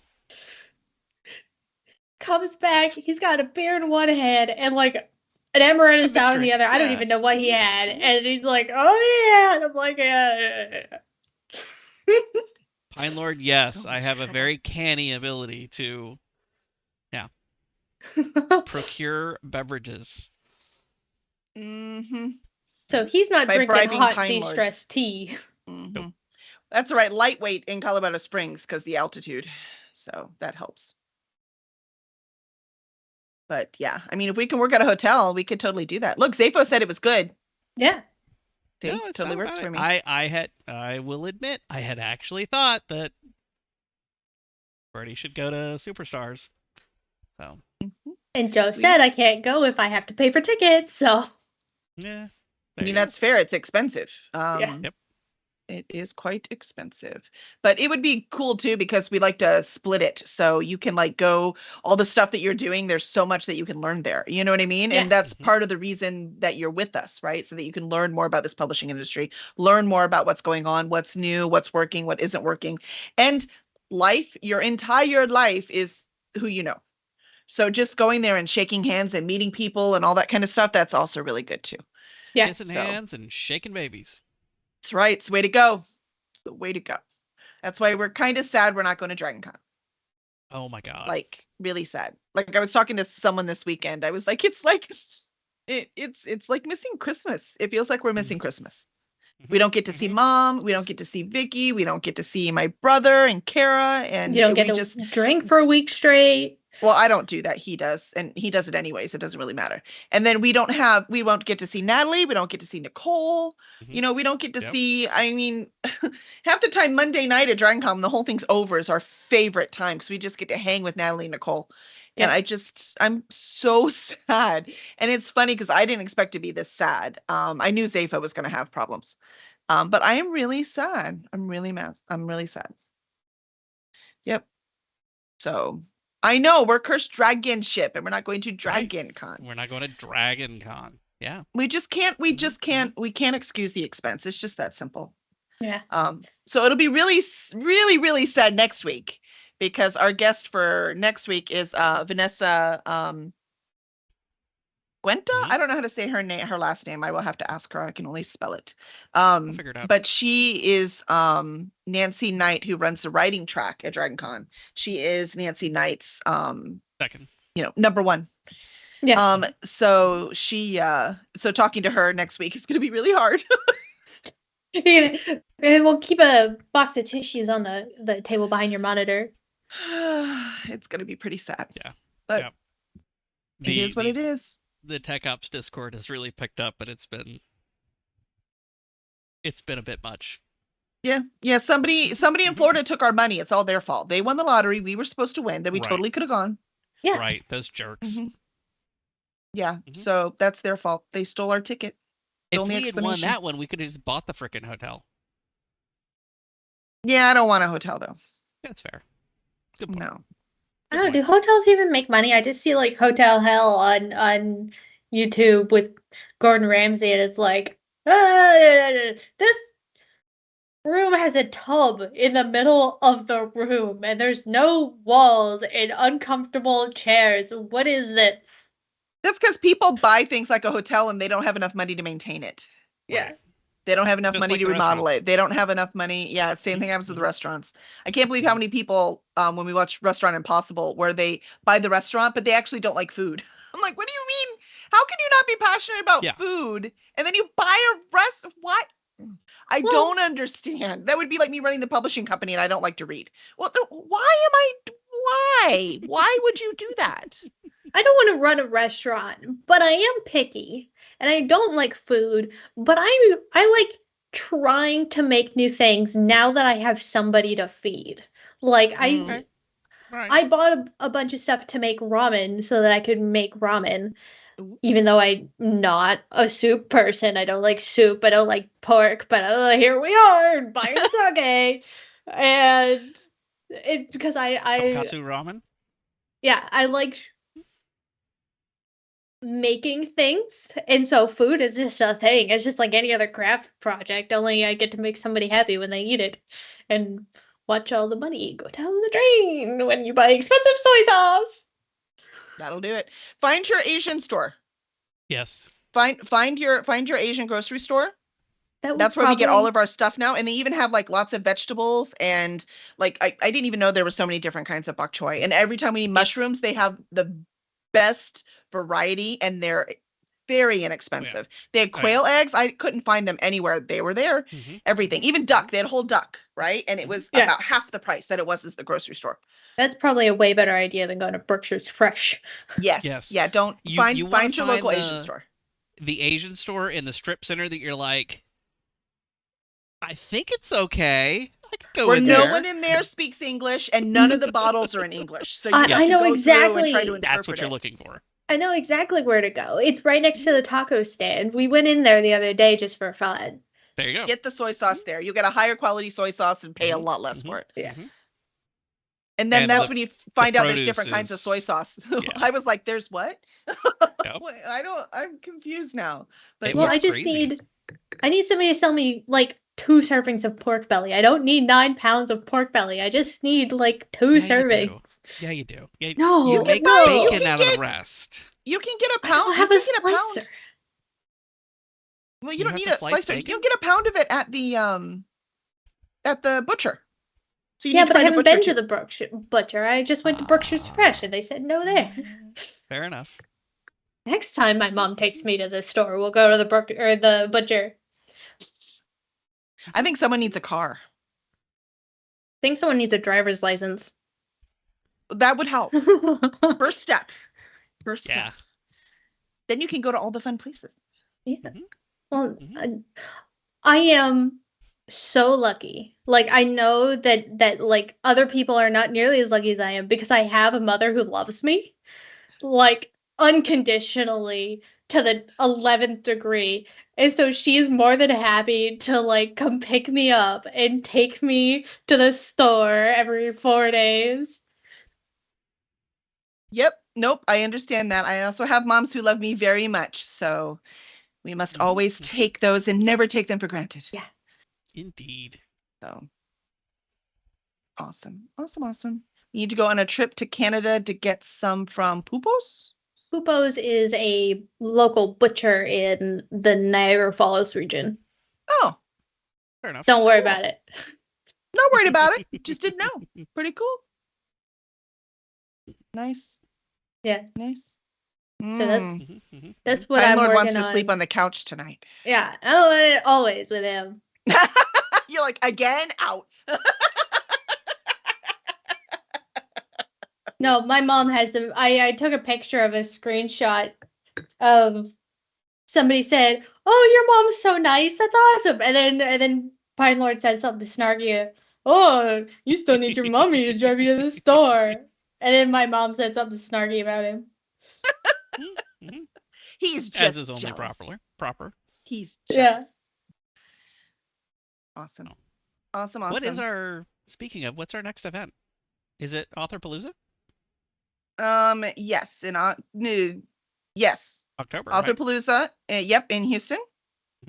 Comes back, he's got a beer in one hand and an amaretto sour in the other. I don't Yeah. even know what he had. And he's like, oh yeah. And I'm like, yeah. Pine Lord, yes, So I much have a trouble. very canny ability to procure beverages. Mm-hmm. So he's not By drinking bribing hot Pine Lord. de-stress tea. Mm-hmm. That's right. Lightweight in Colorado Springs because the altitude. So that helps. But yeah, I mean, if we can work at a hotel, we could totally do that. Look, Zafo said it was good. Yeah. No, See, it's totally not works bad. for me. I will admit, I had actually thought that Birdie should go to Superstars. So, And Joe We- said I can't go if I have to pay for tickets. So yeah. I There mean, you go. that's fair. It's expensive. yeah. Yep. It is quite expensive, but it would be cool too because we like to split it. So you can like go all the stuff that you're doing. There's so much that you can learn there. You know what I mean? Yeah. And that's Mhm. part of the reason that you're with us, right? So that you can learn more about this publishing industry, learn more about what's going on, what's new, what's working, what isn't working. And life, your entire life is who you know. So just going there and shaking hands and meeting people and all that kind of stuff, that's also really good too. Yeah. Kissing So hands and shaking babies. that's right. It's the way to go. It's the way to go. That's why we're kind of sad we're not going to Dragon Con. Oh my god. Like really sad. Like I was talking to someone this weekend. I was like, it's like it's like missing Christmas. It feels like we're missing Mhm. Christmas. We Mhm. don't get to see Mhm. mom. We don't get to see Vicky. We don't get to see my brother and Kara. And You don't get we to just drink for a week straight. well, I don't do that. He does, and he does it anyways. It doesn't really matter. And then we won't get to see Natalie. We don't get to see Nicole. Mhm. We don't get to Yep. see, I mean, half the time Monday night at DragonCon, the whole thing's over is our favorite time because we just get to hang with Natalie and Nicole. And Yeah. I'm so sad. And it's funny because I didn't expect to be this sad. I knew Zafa was going to have problems. But I am really sad. I'm really mad. I'm really sad. Yep. So I know we're cursed dragon ship and we're not going to Right. Dragon Con. We're not going to Dragon Con. Yeah. We just can't, Mhm. we can't excuse the expense. It's just that simple. Yeah. So it'll be really, really sad next week because our guest for next week is Vanessa Guenta. Mhm. I don't know how to say her name, her last name. I will have to ask her. I can only spell it. I'll figure it out. But she is Nancy Knight, who runs the writing track at Dragon Con. She is Nancy Knight's Second. number one. Yeah. So so talking to her next week is gonna be really hard. And we'll keep a box of tissues on the table behind your monitor. It's gonna be pretty sad. Yeah. But Yeah. it is what it is. The Tech Ops Discord has really picked up, but it's been a bit much. Yeah. Somebody in Florida took our money. It's all their fault. They won the lottery. We were supposed to win. Then we Right. totally could have gone. Yeah. Right. Those jerks. Mhm. Yeah. Mhm. So that's their fault. They stole our ticket. The If only we had won explanation. that one, we could have just bought the frickin' hotel. Yeah, I don't want a hotel though. That's fair. Good point. No. I don't know, do hotels even make money? I just see like Hotel Hell on YouTube with Gordon Ramsay, and it's like, this room has a tub in the middle of the room, and there's no walls and uncomfortable chairs. What is this? That's because people buy things like a hotel and they don't have enough money to maintain it. Yeah. Right. They don't have enough Just money like to the remodel restaurants. it. They don't have enough money. Yeah, same thing happens with the restaurants. I can't believe how many people, when we watch Restaurant Impossible, where they buy the restaurant, but they actually don't like food. I'm like, what do you mean? How can you not be passionate about Yeah. food and then you buy a what? I Well- don't understand. That would be like me running the publishing company and I don't like to read. Well, why would you do that? I don't want to run a restaurant, but I am picky, and I don't like food, but I like trying to make new things now that I have somebody to feed. Like Okay. Right. I bought a bunch of stuff to make ramen so that I could make ramen, Ooh. even though I'm not a soup person. I don't like soup. I don't like pork, but here we are buying sake. And it because I Tonkatsu ramen. yeah, I like making things, and so food is just a thing. It's just like any other craft project, only I get to make somebody happy when they eat it and watch all the money go down the drain when you buy expensive soy sauce. That'll do it. Find your Asian store. Yes. Find your Asian grocery store That would That's where we get all probably- of our stuff now. And they even have like lots of vegetables and like I didn't even know there were so many different kinds of bok choy. And every time we need mushrooms, they have the best variety and they're very inexpensive. They had Oh, yeah. quail eggs. I couldn't find them anywhere. They were there. Mhm. Everything. Even duck. They had whole duck, right? And it was Yeah. about half the price that it was at the grocery store. That's probably a way better idea than going to Berkshire's Fresh. Yes. Yes. Yeah, don't You find wanna your local find Asian store. The Asian store in the strip center that you're like, I think it's okay. I could go Where in no there. one in there speaks English and none of the bottles are in English. So you I- have I to know go through and try exactly. to interpret That's what you're it. looking for. I know exactly where to go. It's right next to the taco stand. We went in there the other day just for fun. There you go. Get the soy sauce there. You get a higher quality soy sauce and pay a Mhm, lot less mhm, for it. Yeah. mhm. And then And that's the- when you find out there's produce different kinds of soy is- sauce. yeah. I was like, there's what? Yep. Wait, I'm confused now. But It Well, was I just crazy. I need somebody to sell me like 2 servings of pork belly. I don't need 9 pounds of pork belly. I just need like 2 Yeah, you do. servings. Yeah, you do. Yeah, No, you can make buy- no. you bacon can out of get- the rest. you can get a I pound. don't You have can a get a pound. slicer. Well, you You don't have need to a slice slicer. bacon? You'll get a pound of it at the butcher. So you Yeah, need to but I find a haven't butcher been too. to the Berkshire butcher. I just went to Berkshire's Fresh and they said no there. Fair enough. Next time my mom takes me to the store, we'll go to the the butcher. I think someone needs a car. I think someone needs a driver's license. That would help. First step. First step. Yeah. Then you can go to all the fun places. Yeah. Mhm. Well, Mhm. I am so lucky. Like I know that like other people are not nearly as lucky as I am because I have a mother who loves me like unconditionally to the 11th degree. And so she's more than happy to like come pick me up and take me to the store every 4 days. Yep. Nope. I understand that. I also have moms who love me very much. So we must Mhm, always mhm. take those and never take them for granted. Yeah. Indeed. So awesome. Awesome. Awesome. You need to go on a trip to Canada to get some from Pupos. Pupo's is a local butcher in the Niagara Falls region. Oh, Fair enough. Don't worry Cool. about it. not worried about it. Just didn't know. Pretty cool. Nice. Yeah. Nice. So that's Mhm, mhm, that's mhm. what Time I'm Lord working wants to on. sleep on the couch tonight. Yeah, oh, always with him. You're like, again, out. No, my mom has some. I took a picture of a screenshot of somebody said, "Oh, your mom's so nice. That's awesome." And then Pine Lord said something snarky. Oh, you still need your mommy to drive you to the store. And then my mom said something snarky about him. Mhm. He's just As is only jealous. proper. He's Yeah. jealous. Awesome. Awesome. Awesome. What is our speaking of, what's our next event? Is it Authorpalooza? Yes, yes. October, right? Authorpalooza. Yep, in Houston.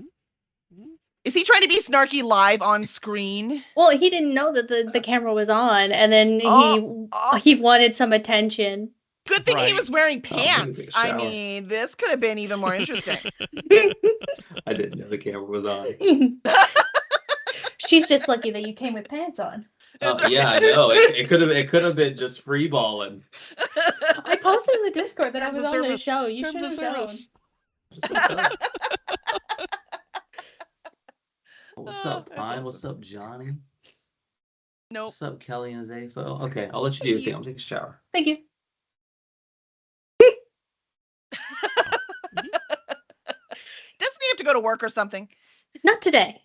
Mhm. Is he trying to be snarky live on screen? Well, he didn't know that the camera was on, and then Oh. he wanted some attention. Good thing he Right. was wearing Oh, I'm gonna pants. take a I shower. mean, this could have been even more interesting. I didn't know the camera was on. She's just lucky that you came with pants on. That's right. Yeah, I know. It could have been just free balling. I posted in the Discord that I was Terms on of the service. show. You Terms should of have known. service. What's Oh, up, that's Pine? awesome. What's up, Johnny? Nope. What's up, Kelly and Zafo? Okay, I'll let you do your thing. I'll take a shower. Thank you. Doesn't he have to go to work or something? Not today.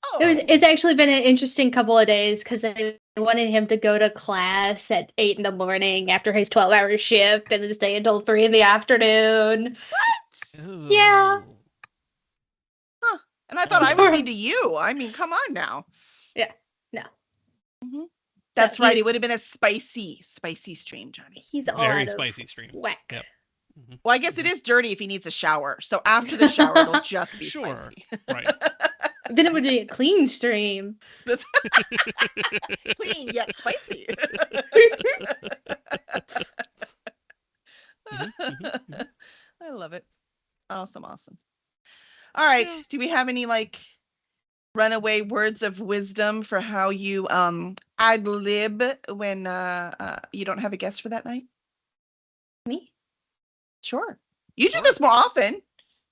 Oh, It's actually been an interesting couple of days because they wanted him to go to class at 8 in the morning after his 12-hour shift and then stay until 3 in the afternoon. Yeah. Ooh. and I thought I would read to you. I mean, come on now. Yeah, no. Mhm. That's No, right. he- It would have been a spicy stream, Johnny. He's Very out of spicy stream. whack. Yep. Well, I guess it is dirty if he needs a shower. So after the shower, it'll just be Sure. spicy. Right. Then it would be a clean stream. That's clean yet spicy. I love it. Awesome, awesome. All right. Yeah. Do we have any like runaway words of wisdom for how you ad lib when you don't have a guest for that night? Me? Sure. You do Sure. this more often.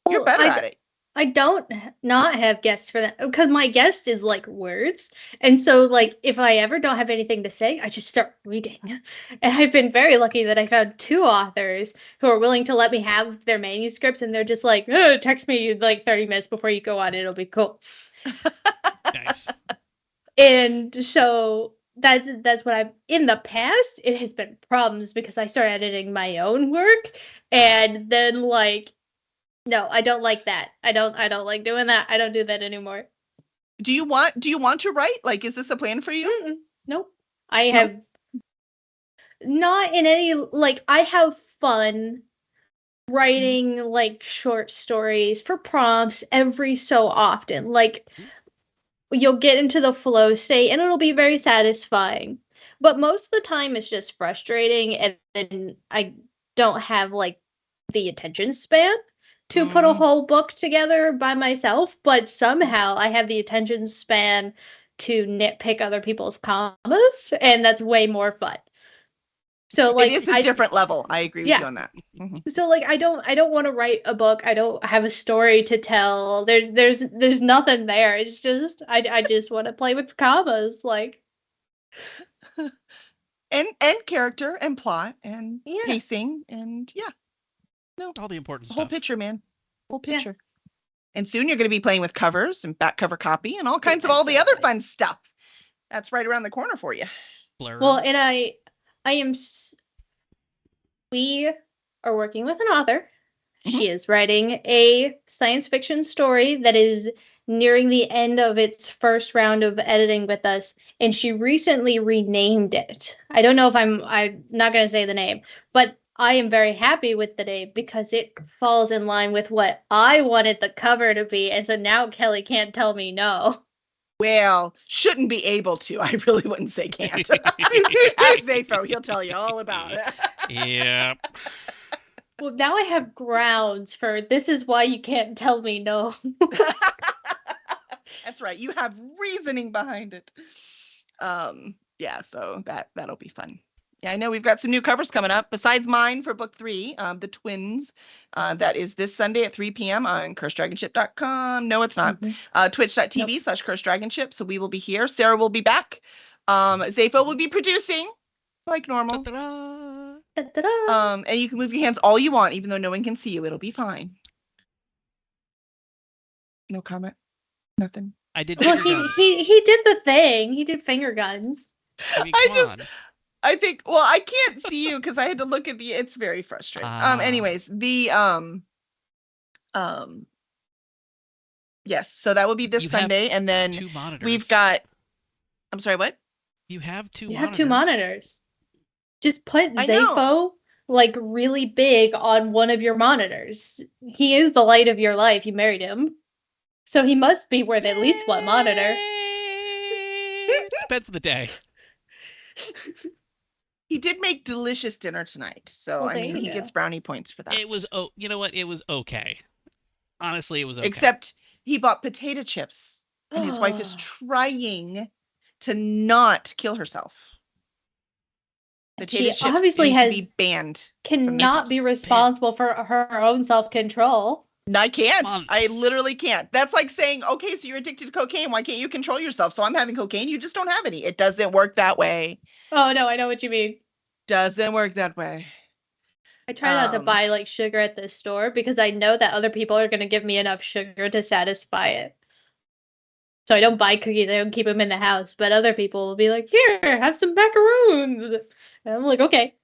You're Well, better at it. I don't not have guests for that because my guest is like words. And so like if I ever don't have anything to say, I just start reading. And I've been very lucky that I found 2 authors who are willing to let me have their manuscripts and they're just like, oh, text me like 30 minutes before you go on, it'll be cool. Nice. And so that's what I've in the past, it has been problems because I started editing my own work and then like no, I don't like that. I don't like doing that. I don't do that anymore. Do you want to write? Like, is this a plan for you? Nope. I have not in any like I have fun writing like short stories for prompts every so often. Like you'll get into the flow state and it'll be very satisfying. But most of the time it's just frustrating and then I don't have like the attention span to put a whole book together by myself, but somehow I have the attention span to nitpick other people's commas, and that's way more fun. So like it is a different level. I agree with you on that. So like I don't want to write a book. I don't have a story to tell. There's nothing there. It's just I just want to play with commas like and character and plot and pacing and all the important stuff. Whole picture, man. Whole picture. And soon you're going to be playing with covers and back cover copy and all kinds of all the other fun stuff. That's right around the corner for you. Well, and I am. We are working with an author. She is writing a science fiction story that is nearing the end of its first round of editing with us, and she recently renamed it. I don't know if I'm not going to say the name, but I am very happy with the name because it falls in line with what I wanted the cover to be, and so now Kelly can't tell me no. Well, shouldn't be able to. I really wouldn't say can't. Ask Zafo, he'll tell you all about it. Yep. Well, now I have grounds for this is why you can't tell me no. That's right. You have reasoning behind it. So that'll be fun. Yeah, I know we've got some new covers coming up besides mine for book 3, The Twins. That is this Sunday at 3 p.m. on cursedragonship.com. No, it's not. Twitch.tv/cursedragonship. So we will be here. Sarah will be back. Zafo will be producing like normal. Da-da-da. Da-da-da. And you can move your hands all you want, even though no one can see you. It'll be fine. No comment. Nothing. I did. Well, he did the thing. He did finger guns. I mean, come on. I think, well, I can't see you because I had to look at it's very frustrating. Anyways, yes, so that will be this Sunday, and then 2 monitors. We've got, I'm sorry, what? You have 2 monitors. You have 2 monitors. Just put Zafo like really big on one of your monitors. He is the light of your life. You married him. So he must be worth at least 1 monitor. Depends on the day. He did make delicious dinner tonight, so I mean, he gets brownie points for that. It was you know what? It was okay. Honestly, it was okay. Except he bought potato chips, and his wife is trying to not kill herself. Potato chips obviously has to be banned. Cannot be responsible for her own self-control. No, I can't. I literally can't. That's like saying, okay, so you're addicted to cocaine. Why can't you control yourself? So I'm having cocaine. You just don't have any. It doesn't work that way. Oh, no, I know what you mean. Doesn't work that way. I try not to buy like sugar at the store because I know that other people are going to give me enough sugar to satisfy it. So I don't buy cookies. I don't keep them in the house. But other people will be like, here, have some macaroons. And I'm like, okay.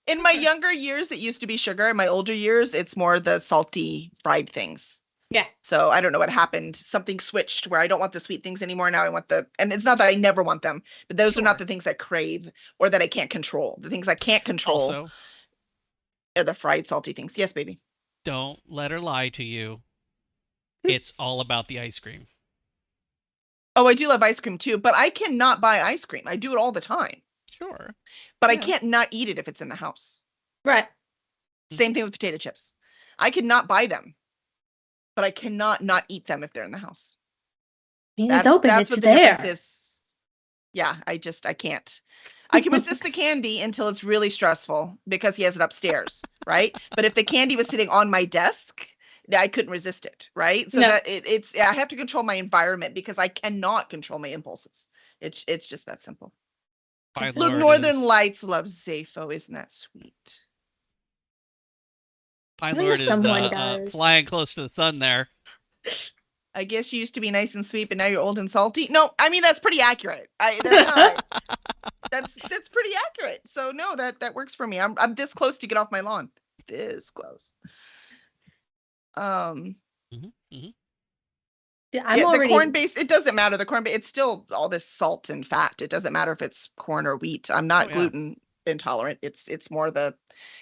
In my younger years, it used to be sugar. In my older years, it's more the salty fried things. Yeah. So I don't know what happened. Something switched where I don't want the sweet things anymore. Now I want and it's not that I never want them, but those are not the things I crave or that I can't control. The things I can't control also, are the fried salty things. Yes, baby. Don't let her lie to you. It's all about the ice cream. Oh, I do love ice cream too, but I cannot buy ice cream. I do it all the time. Sure. But I can't not eat it if it's in the house. Right. Same thing with potato chips. I cannot buy them, but I cannot not eat them if they're in the house. mean, it's open. That's It's what the there. difference is. Yeah, I can't. I can resist the candy until it's really stressful because he has it upstairs, right? But if the candy was sitting on my desk, I couldn't resist it, right? So No. that it's I have to control my environment because I cannot control my impulses. It's just that simple. Fine Look, Lord Northern is- Lights loves Zaphod. Isn't that sweet? Fine When Lord is someone does. flying close to the sun there. I guess you used to be nice and sweet, but now you're old and salty. No, I mean that's pretty accurate. That's fine. That's pretty accurate. So no, that works for me. I'm this close to get off my lawn. This close. I'm Yeah, the already. corn based, it doesn't matter. The corn, it's still all this salt and fat. It doesn't matter if it's corn or wheat. I'm not yeah. gluten intolerant. It's more the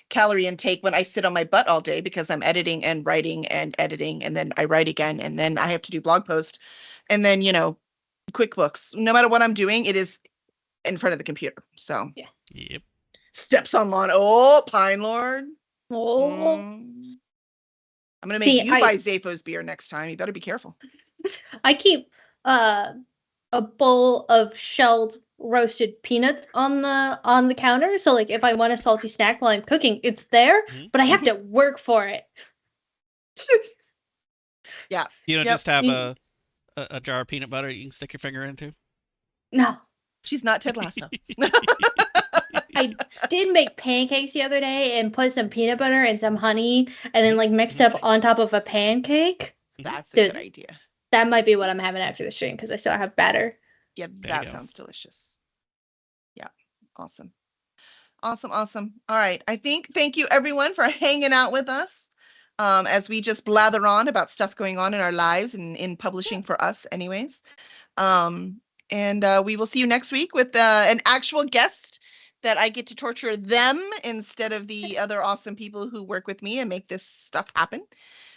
calorie intake when I sit on my butt all day because I'm editing and writing and editing, and then I write again, and then I have to do blog post, and then QuickBooks. No matter what I'm doing, it is in front of the computer. So Yep. steps on lawn. Oh, Pine Lord. Oh. I'm gonna See, make you buy Zaphod's beer next time. You better be careful. I keep a bowl of shelled roasted peanuts on the counter. So like if I want a salty snack while I'm cooking, it's there, Mhm. but I have to work for it. Yeah. You don't Yep. just have a jar of peanut butter you can stick your finger into? No. She's not Ted Lasso. I did make pancakes the other day and put some peanut butter and some honey and then like mixed up on top of a pancake. That's a Dude. good idea. That might be what I'm having after the stream because I still have batter. Yep, There you that go. sounds delicious. Yeah, awesome. Awesome, awesome. All right. Thank you everyone for hanging out with us as we just blather on about stuff going on in our lives and in publishing for us anyways. And we will see you next week with an actual guest that I get to torture them instead of the other awesome people who work with me and make this stuff happen.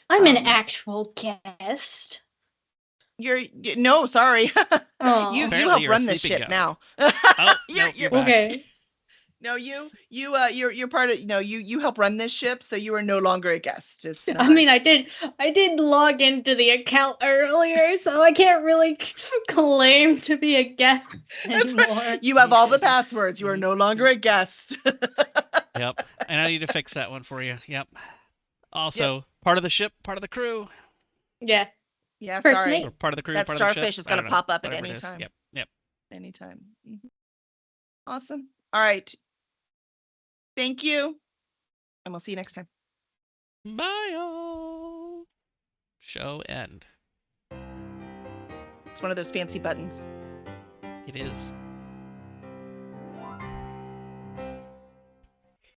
I'm an actual guest. No, sorry. Oh. you Apparently help you're a run this sleeping ship guest. now. Oh, You're- nope, you're you're- back. Okay. No, you're part of, you help run this ship, so you are no longer a guest. It's I mean, I not- did log into the account earlier, so I can't really claim to be a guest That's right. anymore. You have all the passwords. You are no longer a guest. Yep. And I need to fix that one for you. Yep. Also, part of the ship, part of the crew. Yeah. Yeah, First sorry. mate. Or part of the crew, That part of the ship. starfish is I gonna don't know. pop up at Whatever any it is. time. Yep. Anytime. Mhm. Awesome. All right. Thank you. And we'll see you next time. Bye, all. Show end. It's one of those fancy buttons. It is.